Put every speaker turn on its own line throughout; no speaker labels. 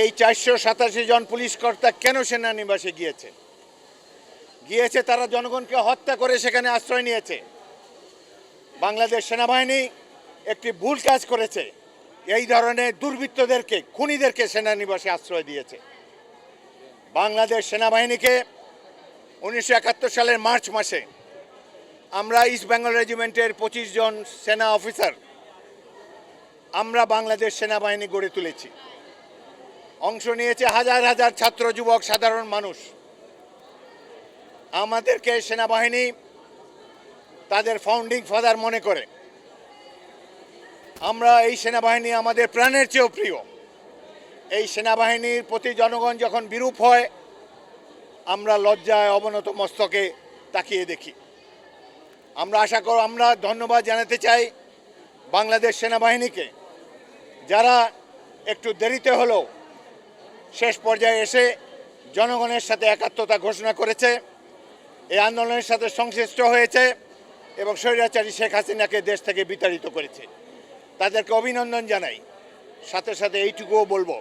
এই 487 জন পুলিশ কর্তা কেন সেনানিবাসে গিয়েছে তারা জনগণকে হত্যা করে সেখানে আশ্রয় নিয়েছে। বাংলাদেশ সেনাবাহিনী একটি ভুল কাজ করেছে, এই ধরনের দুর্বৃত্তদেরকে, খুনিদেরকে সেনানিবাসে আশ্রয় দিয়েছে। বাংলাদেশ সেনাবাহিনীকে 1971 সালের মার্চ মাসে আমরা ইস্ট বেঙ্গল রেজিমেন্টের 25 জন সেনা অফিসার আমরা বাংলাদেশ সেনাবাহিনী গড়ে তুলেছি। অংশ নিয়েছে হাজার হাজার ছাত্র, যুবক, সাধারণ মানুষ। আমাদেরকে সেনাবাহিনী তাদের ফাউন্ডিং ফাদার মনে করে। আমরা এই সেনাবাহিনী আমাদের প্রাণের চেয়েও প্রিয়। এই সেনাবাহিনীর প্রতি জনগণ যখন বিরূপ হয়, আমরা লজ্জায় অবনত মস্তকে তাকিয়ে দেখি। আমরা ধন্যবাদ জানাতে চাই বাংলাদেশ সেনাবাহিনীকে, যারা একটু দেরিতে হলেও শেষ পর্যায়ে এসে জনগণের সাথে একাত্মতা ঘোষণা করেছে, এই আন্দোলনের সাথে সংশ্লিষ্ট হয়েছে এবং স্বৈরাচারী শেখ হাসিনাকে দেশ থেকে বিতাড়িত করেছে। তাদেরকে অভিনন্দন জানাই। সাথে সাথে এইটুকুও বলবো,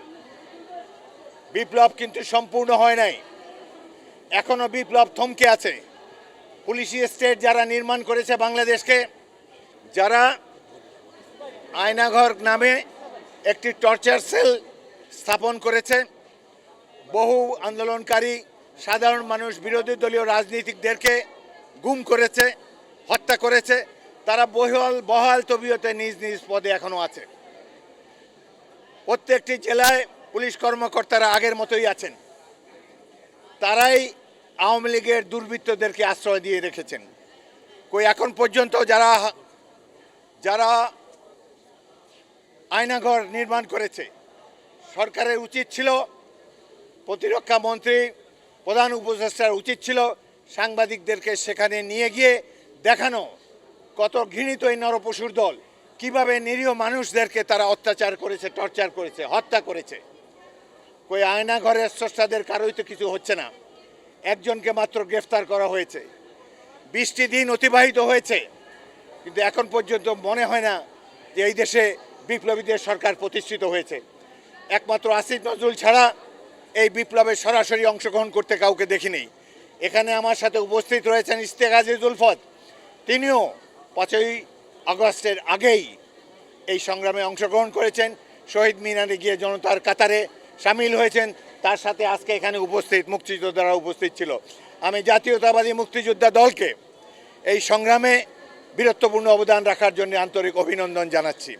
বিপ্লব কিন্তু সম্পূর্ণ হয় নাই, এখনো বিপ্লব থমকে আছে। পুলিশি স্টেট যারা নির্মাণ করেছে বাংলাদেশকে, যারা আয়নাঘর নামে একটি টর্চার সেল স্থাপন করেছে, বহু আন্দোলনকারী, সাধারণ মানুষ, বিরোধী দলীয় রাজনীতিকদেরকে গুম করেছে, হত্যা করেছে, তারা বহাল তবিয়তে নিজ নিজ পদে এখনো আছে। প্রত্যেকটি জেলায় পুলিশ কর্মকর্তারা আগের মতোই আছেন। তারাই আওয়ামী লীগের দুর্বৃত্তদেরকে আশ্রয় দিয়ে রেখেছেন। এখন পর্যন্ত যারা আয়নাঘর নির্মাণ করেছে, সরকারের উচিত ছিল, প্রতিরক্ষা মন্ত্রী, প্রধান উপদেষ্টার উচিত ছিল সাংবাদিকদেরকে সেখানে নিয়ে গিয়ে দেখানো কত ঘৃণিত এই নরপশুর দল কিভাবে নিরীহ মানুষদেরকে তারা অত্যাচার করেছে, টর্চার করেছে, হত্যা করেছে। আয়নাঘরের স্রষ্টাদের কারোই তো কিছু হচ্ছে না। একজনকে মাত্র গ্রেফতার করা হয়েছে। 20টি দিন অতিবাহিত হয়েছে, কিন্তু এখন পর্যন্ত মনে হয় না যে এই দেশে বিপ্লবীদের সরকার প্রতিষ্ঠিত হয়েছে। একমাত্র আসিফ নজরুল ছাড়া এই বিপ্লবে সরাসরি অংশগ্রহণ করতে কাউকে দেখিনি। এখানে আমার সাথে উপস্থিত রয়েছেন ইশতিয়াক আজিজ উলফত, তিনিও 5ই আগস্টের আগেই এই সংগ্রামে অংশগ্রহণ করেছেন, শহীদ মিনারে গিয়ে জনতার কাতারে সামিল হয়েছেন। তার সাথে আজকে এখানে উপস্থিত মুক্তিযোদ্ধারা উপস্থিত ছিল। আমি জাতীয়তাবাদী মুক্তিযোদ্ধা দলকে এই সংগ্রামে বীরত্বপূর্ণ অবদান রাখার জন্য আন্তরিক অভিনন্দন জানাচ্ছি।